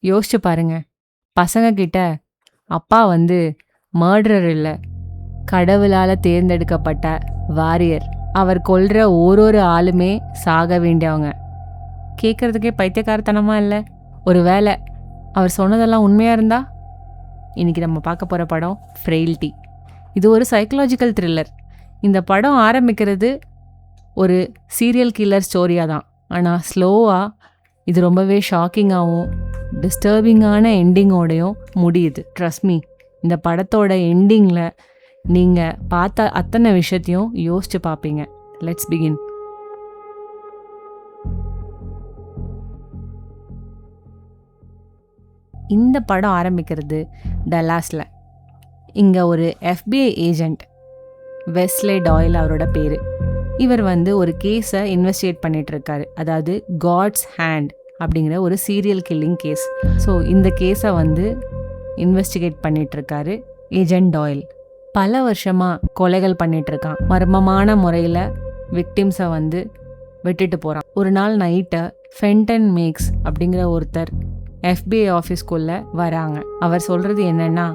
யோசிச்சு பாருங்க, பசங்க கிட்ட அப்பா வந்து மர்டரர் இல்லை, கடவுளால் தேர்ந்தெடுக்கப்பட்ட வாரியர். அவர் கொல்ற ஒரு ஆளுமே சாக வேண்டியவங்க. கேட்குறதுக்கே பைத்தியக்காரத்தனமா இல்லை? ஒரு வேளை அவர் சொன்னதெல்லாம் உண்மையாக இருந்தா? இன்னைக்கு நம்ம பார்க்க போகிற படம் ஃப்ரெயில்டி. இது ஒரு சைக்கலாஜிக்கல் த்ரில்லர். இந்த படம் ஆரம்பிக்கிறது ஒரு சீரியல் கில்லர் ஸ்டோரியாக தான். ஆனால் ஸ்லோவாக இது ரொம்பவே ஷாக்கிங்காகவும் டிஸ்டர்பிங்கான எண்டிங்கோடையும் முடியுது. ட்ரஸ்ட் மீ, இந்த படத்தோட எண்டிங்கில் நீங்கள் பார்த்த அத்தனை விஷயத்தையும் யோசிச்சு பார்ப்பீங்க. Let's begin. இந்த படம் ஆரம்பிக்கிறது டல்லாஸில். இங்கே ஒரு FBI ஏஜெண்ட் வெஸ்லே டாயில் அவரோட பேர். இவர் வந்து ஒரு கேஸை இன்வெஸ்டிகேட் பண்ணிகிட்ருக்காரு. அதாவது காட்ஸ் ஹேண்ட் அப்படிங்கிற ஒரு சீரியல் கில்லிங் கேஸ். ஸோ இந்த கேஸை வந்து இன்வெஸ்டிகேட் பண்ணிகிட்ருக்காரு ஏஜெண்ட் டாயில். பல வருஷமாக கொலைகள் பண்ணிகிட்ருக்கான். மர்மமான முறையில் விக்டிம்ஸை வந்து விட்டுட்டு போகிறான். ஒரு நாள் நைட்டை ஃபென்டன் மேக்ஸ் அப்படிங்கிற ஒருத்தர் FBI ஆஃபீஸ்குள்ளே வராங்க. அவர் சொல்கிறது என்னென்னா,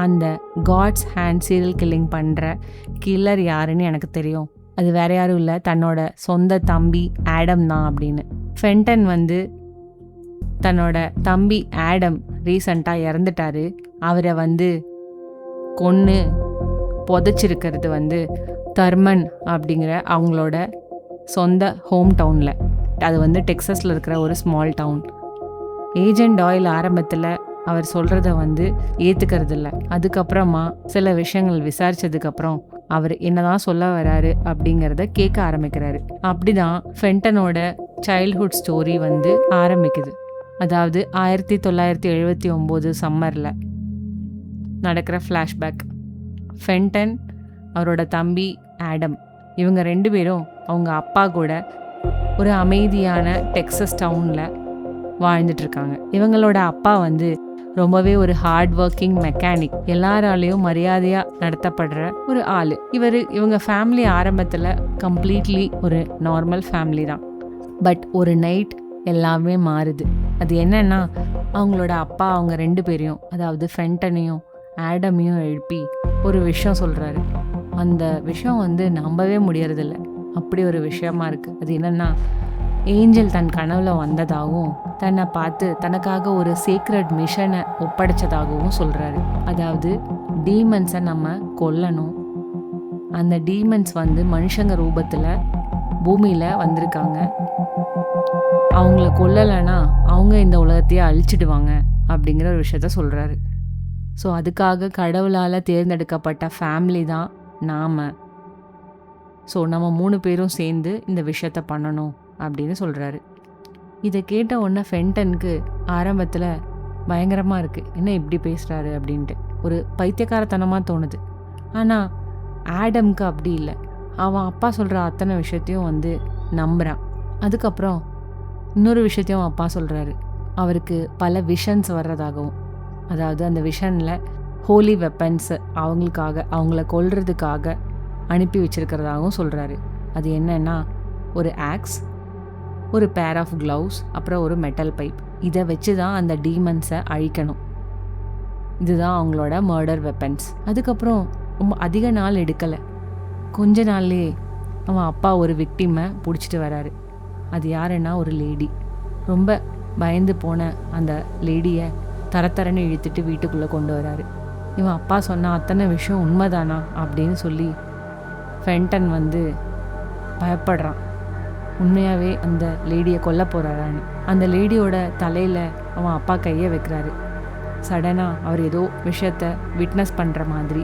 அந்த காட்ஸ் ஹேண்ட் சீரியல் கில்லிங் பண்ணுற கில்லர் யாருன்னு எனக்கு தெரியும். அது வேற யாரும் இல்லை, தன்னோட சொந்த தம்பி ஆடம் தான் அப்படின்னு. ஃபென்டன் வந்து தன்னோட தம்பி ஆடம் ரீசண்டாக இறந்துட்டாரு. அவரை வந்து கொன்று புதைச்சிருக்கிறது வந்து தர்மன் அப்படிங்கிற அவங்களோட சொந்த ஹோம் டவுனில். அது வந்து டெக்ஸஸில் இருக்கிற ஒரு ஸ்மால் டவுன். ஏஜெண்ட் டாயில் ஆரம்பத்தில் அவர் சொல்கிறத வந்து ஏற்றுக்கிறது இல்லை. அதுக்கப்புறமா சில விஷயங்கள் விசாரித்ததுக்கப்புறம் அவர் என்னதான் சொல்ல வராரு அப்படிங்கிறத கேட்க ஆரம்பிக்கிறாரு. அப்படி தான் ஃபென்டனோட சைல்ட்ஹுட் ஸ்டோரி வந்து ஆரம்பிக்குது. அதாவது 1979 சம்மரில் நடக்கிற ஃப்ளாஷ்பேக். ஃபென்டன், அவரோட தம்பி ஆடம், இவங்க 2 பேரும் அவங்க அப்பா கூட ஒரு அமைதியான டெக்ஸஸ் டவுனில் வாழ்ந்துட்டுருக்காங்க. இவங்களோட அப்பா வந்து ரொம்பவே ஒரு ஹார்ட் ஒர்க்கிங் மெக்கானிக், எல்லாராலையும் மரியாதையாக நடத்தப்படுற ஒரு ஆள். இவங்க ஃபேமிலி ஆரம்பத்தில் கம்ப்ளீட்லி ஒரு நார்மல் ஃபேமிலி தான். பட் ஒரு நைட் எல்லாமே மாறுது. அது என்னன்னா, அவங்களோட அப்பா அவங்க 2 பேரையும், அதாவது ஃபென்டனையும் ஆடமையும் எழுப்பி ஒரு விஷயம் சொல்கிறாரு. அந்த விஷயம் வந்து நம்பவே முடியறதில்ல, அப்படி ஒரு விஷயமா இருக்குது. அது என்னென்னா, ஏஞ்சல் தன் கனவுல வந்ததாகவும் தன்னை பார்த்து தனக்காக ஒரு சீக்ரெட் மிஷனை ஒப்படைச்சதாகவும் சொல்கிறாரு. அதாவது டீமன்ஸை நம்ம கொல்லணும், அந்த டீமன்ஸ் வந்து மனுஷங்க ரூபத்தில் பூமியில் வந்திருக்காங்க, அவங்கள கொல்லலைன்னா அவங்க இந்த உலகத்தையே அழிச்சிடுவாங்க அப்படிங்கிற ஒரு விஷயத்த சொல்கிறாரு. ஸோ அதுக்காக கடவுளால் தேர்ந்தெடுக்கப்பட்ட ஃபேமிலி தான் நாம். ஸோ நம்ம 3 பேரும் சேர்ந்து இந்த விஷயத்த பண்ணணும் அப்படின்னு சொல்கிறாரு. இதை கேட்ட உடனே ஃபென்டனுக்கு ஆரம்பத்தில் பயங்கரமாக இருக்குது, என்ன இப்படி பேசுகிறாரு அப்படின்ட்டு, ஒரு பைத்தியக்காரத்தனமாக தோணுது. ஆனால் ஆடம்க்கு அப்படி இல்லை. அவன் அப்பா சொல்கிற அத்தனை விஷயத்தையும் வந்து நம்புகிறான். அதுக்கப்புறம் இன்னொரு விஷயத்தையும் அப்பா சொல்கிறாரு. அவருக்கு பல விஷன்ஸ் வர்றதாகவும், அதாவது அந்த விஷனில் ஹோலி வெப்பன்ஸ் அவங்கள கொல்றதுக்காக அனுப்பி வச்சிருக்கிறதாகவும் சொல்கிறாரு. அது என்னன்னா, ஒரு ஆக்ஸ், ஒரு பேர் ஆஃப் க்ளவுஸ், அப்புறம் ஒரு மெட்டல் பைப். இதை வச்சு தான் அந்த டீமன்ஸை அழிக்கணும். இதுதான் அவங்களோட மர்டர் வெப்பன்ஸ். அதுக்கப்புறம் ரொம்ப அதிக நாள் எடுக்கலை, கொஞ்ச நாள்லேயே அவன் அப்பா ஒரு விக்டிமை பிடிச்சிட்டு வராரு. அது யாருன்னா ஒரு லேடி. ரொம்ப பயந்து போன அந்த லேடியை தரத்தரன்னு இழுத்துட்டு வீட்டுக்குள்ளே கொண்டு வராரு. இவன் அப்பா சொன்ன அத்தனை விஷயம் உண்மைதானா அப்படின்னு சொல்லி ஃபென்டன் வந்து பயப்படுறான். உண்மையாகவே அந்த லேடியை கொல்ல போகிறாரான்னு. அந்த லேடியோட தலையில் அவன் அப்பா கையை வைக்கிறாரு. சடனாக அவர் ஏதோ விஷயத்தை விட்னஸ் பண்ணுற மாதிரி,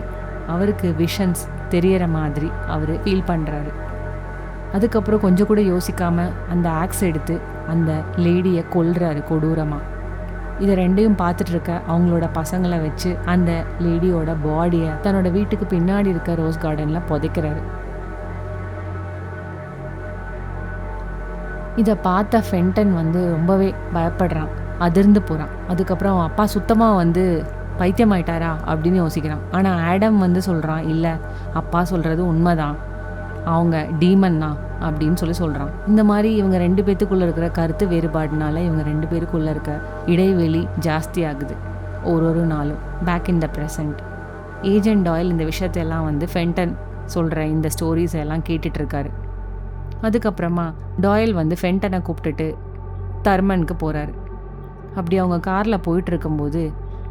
அவருக்கு விஷன்ஸ் தெரியற மாதிரி அவர் ஃபீல் பண்ணுறாரு. அதுக்கப்புறம் கொஞ்சம் கூட யோசிக்காமல் அந்த ஆக்ஸ் எடுத்து அந்த லேடியை கொல்றாரு கொடூரமாக. இதை 2ஐயும் பார்த்துட்டு இருக்க அவங்களோட பசங்களை வச்சு அந்த லேடியோட பாடியை தன்னோட வீட்டுக்கு பின்னாடி இருக்க ரோஸ் கார்டனில் புதைக்கிறாரு. இதை பார்த்த ஃபென்டன் வந்து ரொம்பவே பயப்படுறான், அதிர்ந்து போகிறான். அதுக்கப்புறம் அவன் அப்பா சுத்தமாக வந்து பைத்தியமாயிட்டாரா அப்படின்னு யோசிக்கிறான். ஆனால் ஆடம் வந்து சொல்கிறான், இல்லை, அப்பா சொல்கிறது உண்மைதான், அவங்க டீமன் தான் அப்படின்னு சொல்கிறான். இந்த மாதிரி இவங்க 2 பேத்துக்குள்ளே இருக்கிற கருத்து வேறுபாடுனால இவங்க 2 பேருக்குள்ளே இருக்க இடைவெளி ஜாஸ்தி ஆகுது ஒரு நாளும். Back in the present agent டாயில் இந்த விஷயத்தையெல்லாம் வந்து ஃபென்டன் சொல்கிற இந்த ஸ்டோரிஸ் எல்லாம் கேட்டுட்ருக்காரு. அதுக்கப்புறமா டாயில் வந்து ஃபென்டனை கூப்பிட்டுட்டு தர்மனுக்கு போகிறாரு. அப்படி அவங்க காரில் போயிட்டுருக்கும்போது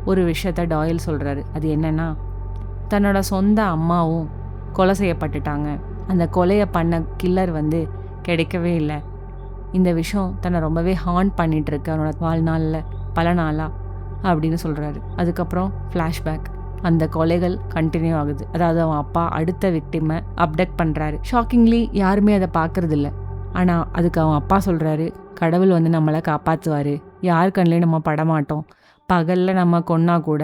ஒரு விஷயத்த டாயில் சொல்கிறாரு. அது என்னென்னா, தன்னோட சொந்த அம்மாவும் கொலை செய்யப்பட்டுட்டாங்க. அந்த கொலையை பண்ண கில்லர் வந்து கிடைக்கவே இல்லை. இந்த விஷயம் தன்னை ரொம்பவே ஹார்ன் பண்ணிகிட்ருக்கு அவனோட வாழ்நாளில் பல நாளாக அப்படின்னு சொல்கிறாரு. அதுக்கப்புறம் ஃப்ளாஷ்பேக், அந்த கொலைகள் கண்டினியூ ஆகுது. அதாவது அவன் அப்பா அடுத்த விக்டிமை அப்டக்ட் பண்ணுறாரு. ஷாக்கிங்லி யாருமே அதை பார்க்குறதில்ல. ஆனால் அதுக்கு அவன் அப்பா சொல்கிறாரு, கடவுள் வந்து நம்மளை காப்பாற்றுவார், யார் கண்ணிலையும் நம்ம படமாட்டோம், பகலில் நம்ம கொன்னா கூட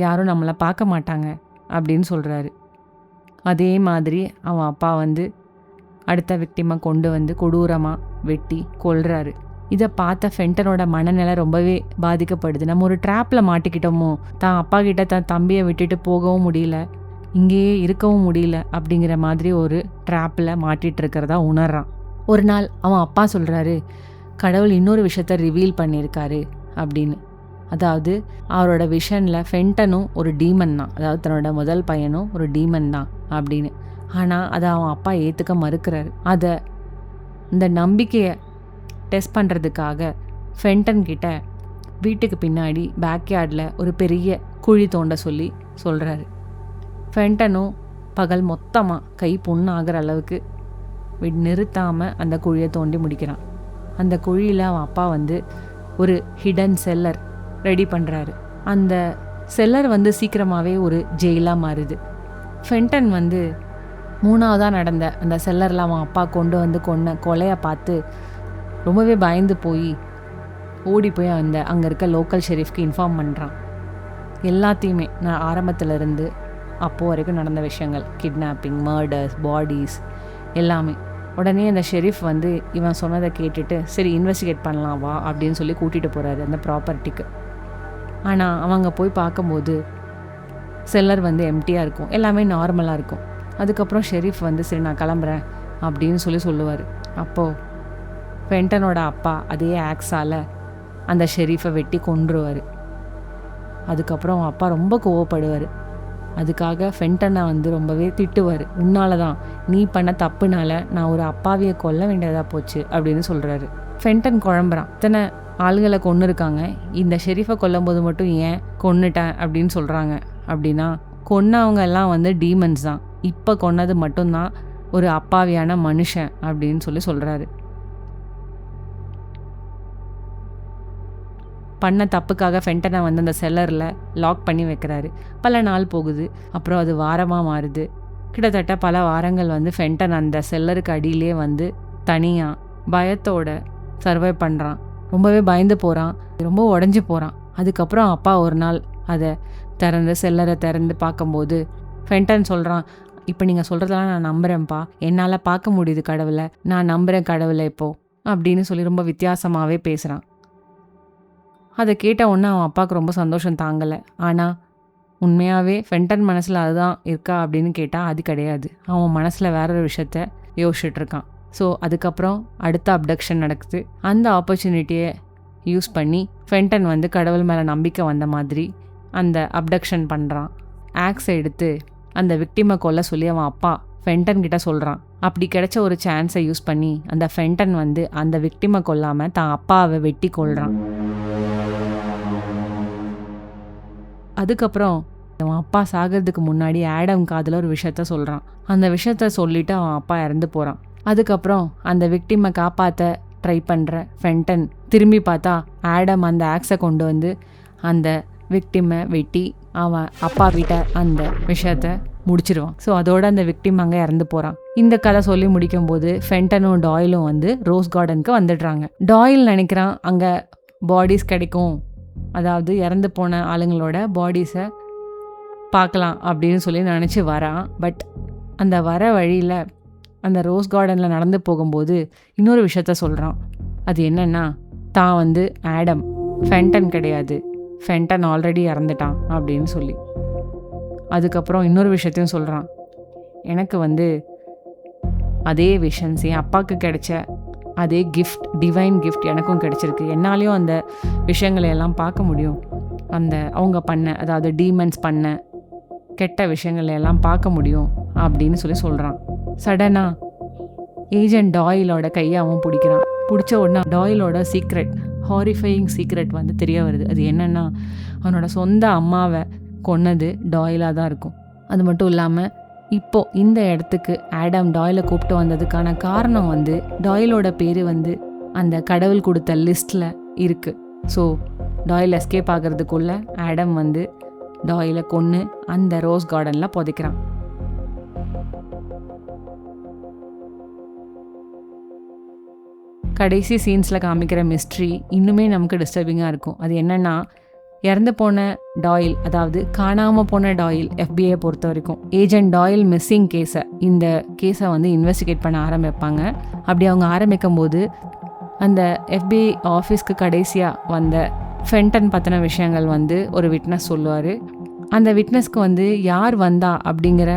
யாரும் நம்மளை பார்க்க மாட்டாங்க அப்படின்னு சொல்கிறாரு. அதே மாதிரி அவன் அப்பா வந்து அடுத்த விக்டிமை கொண்டு வந்து கொடூரமாக வெட்டி கொல்றாரு. இதை பார்த்த ஃபென்டனோட மனநிலை ரொம்பவே பாதிக்கப்படுது. நம்ம ஒரு ட்ராப்பில் மாட்டிக்கிட்டோமோ, தான் அப்பா கிட்ட தான் தம்பியை விட்டுட்டு போகவும் முடியல, இங்கேயே இருக்கவும் முடியல அப்படிங்கிற மாதிரி ஒரு ட்ராப்பில் மாட்டிகிட்டு இருக்கிறதா உணர்றான். ஒரு நாள் அவன் அப்பா சொல்கிறாரு, கடவுள் இன்னொரு விஷயத்த ரிவீல் பண்ணியிருக்காரு அப்படின்னு. அதாவது அவரோட விஷனில் ஃபென்டனும் ஒரு டீமன் தான், அதாவது தன்னோட முதல் பையனும் ஒரு டீமன் தான் அப்படின்னு. ஆனால் அதை அவன் அப்பா ஏற்றுக்க மறுக்கிறாரு. அதை இந்த நம்பிக்கையை டெஸ்ட் பண்ணுறதுக்காக ஃபென்டன் கிட்ட வீட்டுக்கு பின்னாடி பேக்யார்டில் ஒரு பெரிய குழி தோண்ட சொல்கிறாரு. ஃபென்டனும் பகல் மொத்தமாக கை புண்ணாகிற அளவுக்கு நிறுத்தாமல் அந்த குழியை தோண்டி முடிக்கிறான். அந்த குழியில் அவன் அப்பா வந்து ஒரு ஹிடன் செல்லர் ரெடி பண்ணுறாரு. அந்த செல்லர் வந்து சீக்கிரமாகவே ஒரு ஜெயிலாக மாறுது. ஃபென்டன் வந்து 3ஆவதாக நடந்த அந்த செல்லரில் அவன் அப்பா கொண்டு வந்து கொலையை பார்த்து ரொம்பவே பயந்து போய் ஓடி போய் அங்கே இருக்க லோக்கல் ஷெரீஃப்க்கு இன்ஃபார்ம் பண்ணுறான். எல்லாத்தையுமே நான் ஆரம்பத்துலேருந்து அப்போது வரைக்கும் நடந்த விஷயங்கள், கிட்னாப்பிங், மர்டர்ஸ், பாடிஸ் எல்லாமே. உடனே அந்த ஷெரீஃப் வந்து இவன் சொன்னதை கேட்டுட்டு, சரி இன்வெஸ்டிகேட் பண்ணலாம் வா அப்படின்னு சொல்லி கூட்டிகிட்டு போகிறாரு அந்த ப்ராப்பர்ட்டிக்கு. ஆனால் அவங்க போய் பார்க்கும்போது செல்லர் வந்து எம்டியாக இருக்கும், எல்லாமே நார்மலாக இருக்கும். அதுக்கப்புறம் ஷெரீஃப் வந்து சரி நான் கிளம்புறேன் அப்படின்னு சொல்லுவார். அப்போது ஃபென்டனோட அப்பா அதே ஆக்ஸால் அந்த ஷெரீஃபை வெட்டி கொன்றுவார். அதுக்கப்புறம் அவன் அப்பா ரொம்ப கோவப்படுவார். அதுக்காக ஃபென்டனை வந்து ரொம்பவே திட்டுவார். உன்னால தான், நீ பண்ண தப்புனால நான் ஒரு அப்பாவியை கொல்ல வேண்டியதாக போச்சு அப்படின்னு சொல்கிறாரு. ஃபென்டன் குழம்புறான். இத்தனை ஆளுங்களை கொன்று இருக்காங்க, இந்த ஷெரீஃபை கொல்லும்போது மட்டும் ஏன் கொன்னுட்டேன் அப்படின்னு சொல்கிறாங்க அப்படின்னா, கொன்னவங்க எல்லாம் வந்து டீமன்ஸ் தான், இப்போ கொன்னது மட்டும்தான் ஒரு அப்பாவியான மனுஷன் அப்படின்னு சொல்கிறாரு. பண்ண தப்புக்காக ஃபென்டனை வந்து அந்த செல்லரில் லாக் பண்ணி வைக்கிறாரு. பல நாள் போகுது. அப்புறம் அது வாரமாக மாறுது. கிட்டத்தட்ட பல வாரங்கள் வந்து ஃபென்டன் அந்த செல்லருக்கு அடியிலே வந்து தனியாக பயத்தோட சர்வை பண்ணுறான். ரொம்பவே பயந்து போகிறான், ரொம்ப உடஞ்சி போகிறான். அதுக்கப்புறம் அப்பா ஒரு நாள் அதை செல்லரை திறந்து பார்க்கும்போது ஃபென்டன் சொல்கிறான், இப்போ நீங்கள் சொல்கிறதெல்லாம் நான் நம்புகிறேன்ப்பா, என்னால் பார்க்க முடியுது கடவுளை, நான் நம்புகிறேன் கடவுளை இப்போது அப்படின்னு சொல்லி ரொம்ப வித்தியாசமாகவே பேசுகிறான். அதை கேட்ட உடனே அவன் அப்பாவுக்கு ரொம்ப சந்தோஷம் தாங்கலை. ஆனால் உண்மையாகவே ஃபென்டன் மனசில் அதுதான் இருக்கா அப்படின்னு கேட்டால் அது கிடையாது. அவன் மனசில் வேற ஒரு விஷயத்த யோசிச்சுட்ருக்கான். ஸோ அதுக்கப்புறம் அடுத்த அப்டக்ஷன் நடக்குது. அந்த ஆப்பர்ச்சுனிட்டியை யூஸ் பண்ணி ஃபென்டன் வந்து கடவுள் மேலே நம்பிக்கை வந்த மாதிரி அந்த அப்டக்ஷன் பண்ணுறான். ஆக்ஸை எடுத்து அந்த விக்டிமை கொல்ல சொல்லி அவன் அப்பா ஃபென்டன் கிட்ட சொல்கிறான். அப்படி கிடைச்ச ஒரு சான்ஸை யூஸ் பண்ணி அந்த ஃபென்டன் வந்து அந்த விக்டிமை கொல்லாமல் தான் அப்பாவை வெட்டி கொல்றான். அதுக்கப்புறம் அவன் அப்பா சாகிறதுக்கு முன்னாடி ஆடம் காதில் ஒரு விஷயத்த சொல்கிறான். அந்த விஷயத்த சொல்லிவிட்டு அவன் அப்பா இறந்து போகிறான். அதுக்கப்புறம் அந்த விக்டிமை காப்பாற்ற ட்ரை பண்ணுற ஃபென்டன் திரும்பி பார்த்தா ஆடம் அந்த ஆக்ஸை கொண்டு வந்து அந்த விக்டிமை வெட்டி அவன் அப்பா கிட்ட அந்த விஷயத்த முடிச்சிருவான். ஸோ அதோட அந்த விக்டிம் அங்கே இறந்து போகிறான். இந்த கதை சொல்லி முடிக்கும் போது ஃபென்டனும் டாயிலும் வந்து ரோஸ் கார்டனுக்கு வந்துடுறாங்க. டாயில் நினைக்கிறான் அங்கே பாடிஸ் கிடைக்கும், அதாவது இறந்து போன ஆளுங்களோட பாடிஸை பார்க்கலாம் அப்படின்னு சொல்லி நினச்சி வரான். பட் அந்த வர வழியில் அந்த ரோஸ் கார்டனில் நடந்து போகும்போது இன்னொரு விஷயத்த சொல்கிறான். அது என்னென்னா, தான் வந்து ஆடம், ஃபென்டன் கிடையாது, ஃபென்டன் ஆல்ரெடி இறந்துட்டான் அப்படின்னு சொல்லி. அதுக்கப்புறம் இன்னொரு விஷயத்தையும் சொல்கிறான். எனக்கு வந்து அதே விஷன்ஸ் என் அப்பாவுக்கு கிடைச்ச அதே கிஃப்ட், டிவைன் கிஃப்ட் எனக்கும் கிடைச்சிருக்கு. என்னாலேயும் அந்த விஷயங்களை எல்லாம் பார்க்க முடியும். அந்த அவங்க பண்ண, அதாவது டீமன்ஸ் பண்ண கெட்ட விஷயங்களை எல்லாம் பார்க்க முடியும் அப்படின்னு சொல்கிறான். சடனாக ஏஜென்ட் டாயிலோட கையை அவன் பிடிக்கிறான். பிடிச்ச உடனே டாயிலோட சீக்ரெட், ஹாரிஃபையிங் சீக்ரெட் வந்து தெரிய வருது. அது என்னென்னா, அவனோட சொந்த அம்மாவை கொன்னது டாயிலாக தான் இருக்கும். அது மட்டும் இல்லாமல் இப்போது இந்த இடத்துக்கு ஆடம் டாயிலை கூப்பிட்டு வந்ததுக்கான காரணம் வந்து டாயிலோட பேர் வந்து அந்த கடவுள் கொடுத்த லிஸ்ட்டில் இருக்குது. ஸோ டாயில் எஸ்கேப் ஆகிறதுக்குள்ளே ஆடம் வந்து டாயிலை கொன்று அந்த ரோஸ் கார்டனில் புதைக்கிறான். கடைசி சீன்ஸில் காமிக்கிற மிஸ்ட்ரி இன்னுமே நமக்கு டிஸ்டர்பிங்காக இருக்கும். அது என்னென்னா, இறந்து போன டாயில், அதாவது காணாமல் போன டாயில், FBI பொறுத்த வரைக்கும் ஏஜென்ட் டாயில் மிஸ்ஸிங் இந்த கேஸை வந்து இன்வெஸ்டிகேட் பண்ண ஆரம்பிப்பாங்க. அப்படி அவங்க ஆரம்பிக்கும் போது அந்த FBI ஆஃபீஸ்க்கு கடைசியாக வந்த ஃபென்டன் பற்றின விஷயங்கள் வந்து ஒரு விட்னஸ் சொல்லுவார். அந்த விட்னஸ்க்கு வந்து யார் வந்தா அப்படிங்கிற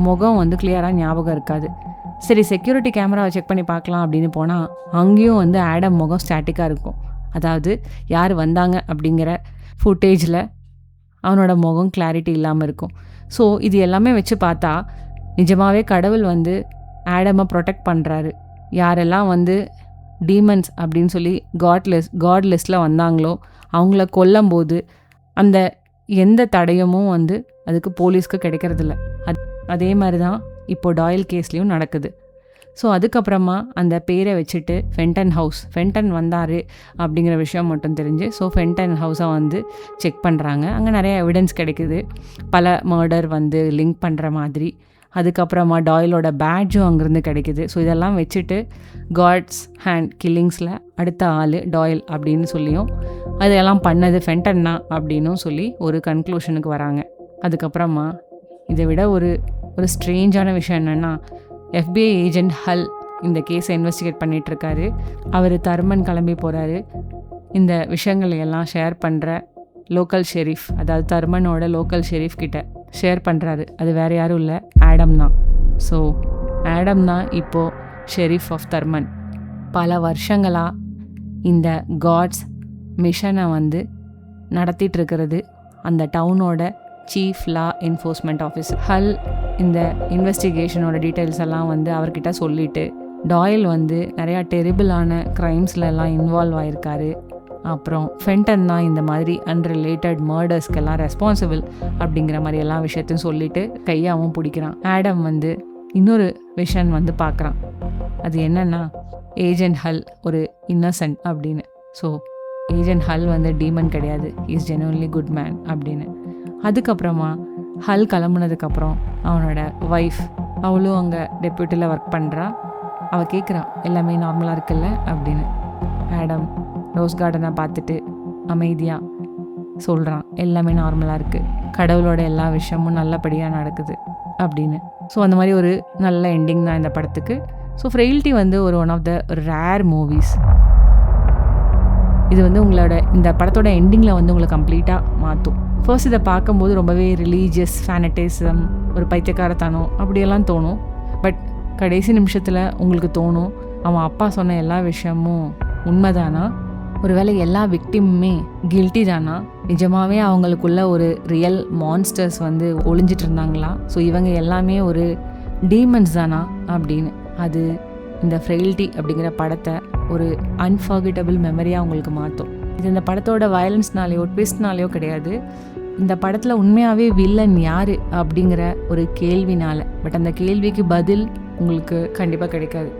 முகம் வந்து கிளியராக ஞாபகம் இருக்காது. சரி, செக்யூரிட்டி கேமராவை செக் பண்ணி பார்க்கலாம் அப்படின்னு போனால் அங்கேயும் வந்து ஆடம் முகம் ஸ்டாட்டிக்காக இருக்கும். அதாவது யார் வந்தாங்க அப்படிங்கிற ஃபுட்டேஜில் அவனோட முகம் கிளாரிட்டி இல்லாமல் இருக்கும். ஸோ இது எல்லாமே வச்சு பார்த்தா நிஜமாகவே கடவுள் வந்து ஆடமை ப்ரொடெக்ட் பண்ணுறாரு. யாரெல்லாம் வந்து டீமன்ஸ் அப்படின்னு சொல்லி காட் லிஸ்ட்டில் வந்தாங்களோ அவங்கள கொல்லும்போது அந்த எந்த தடயமும் வந்து அதுக்கு போலீஸ்க்கு கிடைக்கிறதில்ல. அதே மாதிரி தான் இப்போது டாயில் கேஸ்லேயும் நடக்குது. ஸோ அதுக்கப்புறமா அந்த பேரை வச்சுட்டு ஃபென்டன் வந்தார் அப்படிங்கிற விஷயம் மட்டும் தெரிஞ்சு, ஸோ ஃபென்டன் ஹவுஸை வந்து செக் பண்ணுறாங்க. அங்கே நிறைய எவிடன்ஸ் கிடைக்குது, பல மர்டர் வந்து லிங்க் பண்ணுற மாதிரி. அதுக்கப்புறமா டாயிலோட பேட்ஜும் அங்கேருந்து கிடைக்குது. ஸோ இதெல்லாம் வச்சுட்டு காட்ஸ் ஹேண்ட் கில்லிங்ஸில் அடுத்த ஆள் டாயில் அப்படின்னு சொல்லியும், அதெல்லாம் பண்ணது ஃபென்டன்னா அப்படின்னும் சொல்லி ஒரு கன்க்ளூஷனுக்கு வராங்க. அதுக்கப்புறமா இதை விட ஒரு ஸ்ட்ரேஞ்சான விஷயம் என்னென்னா, FBI ஏஜென்ட் ஹல் இந்த கேஸை இன்வெஸ்டிகேட் பண்ணிகிட்ருக்காரு. அவர் தர்மன் கிளம்பி போகிறாரு. இந்த விஷயங்களை எல்லாம் ஷேர் பண்ணுற லோக்கல் ஷெரீஃப், அதாவது தர்மனோட லோக்கல் ஷெரீஃப் கிட்ட ஷேர் பண்ணுறாரு. அது வேறு யாரும் இல்லை, ஆடம் தான். ஸோ ஆடம் தான் இப்போது ஷெரீஃப் ஆஃப் தர்மன். பல வருஷங்களாக இந்த காட்ஸ் மிஷனை வந்து நடத்திட்டுருக்கிறது அந்த டவுனோட சீஃப் லா என்ஃபோர்ஸ்மெண்ட் ஆஃபீஸர். ஹல் இந்த இன்வெஸ்டிகேஷனோட டீட்டெயில்ஸ் எல்லாம் வந்து அவர்கிட்ட சொல்லிவிட்டு, டாயில் வந்து நிறையா டெரிபிளான க்ரைம்ஸ்லலாம் இன்வால்வ் ஆகிருக்காரு. அப்புறம் ஃபென்டன் தான் இந்த மாதிரி அன்ரிலேட்டட் மர்டர்ஸ்க்கெல்லாம் ரெஸ்பான்சிபிள் அப்படிங்கிற மாதிரி எல்லா விஷயத்தையும் சொல்லிவிட்டு கையாவும் பிடிக்கிறான். ஆடம் வந்து இன்னொரு விஷன் வந்து பார்க்குறான். அது என்னென்னா, ஏஜென்ட் ஹல் ஒரு இன்னசென்ட் அப்படின்னு. ஸோ ஏஜென்ட் ஹல் வந்து டீமன் கிடையாது, இஸ் ஜெனுவன்லி குட் மேன் அப்படின்னு. அதுக்கப்புறமா ஹல் கிளம்புனதுக்கப்புறம் அவனோட ஒய்ஃப், அவளும் அங்கே டெப்யூட்டியில் ஒர்க் பண்ணுறா. அவள் கேட்குறா, எல்லாமே நார்மலாக இருக்குல்ல அப்படின்னு. ஆடம் ரோஸ் கார்டனை பார்த்துட்டு அமைதியாக சொல்கிறான், எல்லாமே நார்மலாக இருக்குது, கடவுளோட எல்லா விஷயமும் நல்லபடியாக நடக்குது அப்படின்னு. ஸோ அந்த மாதிரி ஒரு நல்ல எண்டிங் தான் இந்த படத்துக்கு. ஸோ ஃப்ரெயில்ட்டி வந்து one of the rare movies. இது வந்து உங்களோட இந்த படத்தோட எண்டிங்கில் வந்து உங்களை கம்ப்ளீட்டாக மாற்றும். ஃபர்ஸ்ட் இதை பார்க்கும்போது ரொம்பவே ரிலீஜியஸ் ஃபேனட்டிசம், ஒரு பைத்தியக்காரத்தனம் அப்படியெல்லாம் தோணும். பட் கடைசி நிமிஷத்தில் உங்களுக்கு தோணும், அவன் அப்பா சொன்ன எல்லா விஷயமும் உண்மைதானா, ஒருவேளை எல்லா விக்டிமுமே கில்ட்டி தானா, நிஜமாகவே அவங்களுக்குள்ள ஒரு ரியல் மான்ஸ்டர்ஸ் வந்து ஒளிஞ்சிட்டு இருந்தாங்களா, ஸோ இவங்க எல்லாமே ஒரு டீமன்ஸ் தானா அப்படின்னு. அது இந்த ஃப்ரெயில்ட்டி அப்படிங்கிற படத்தை ஒரு அன்ஃபர்கெட்டபிள் மெமரியாக உங்களுக்கு மாற்றும். இது இந்த படத்தோட வயலன்ஸ்னாலேயோ ட்விஸ்ட்னாலேயோ கிடையாது, இந்த படத்தில் உண்மையாகவே வில்லன் யார் அப்படிங்கிற ஒரு கேள்வினால. பட் அந்த கேள்விக்கு பதில் உங்களுக்கு கண்டிப்பாக கிடைக்காது.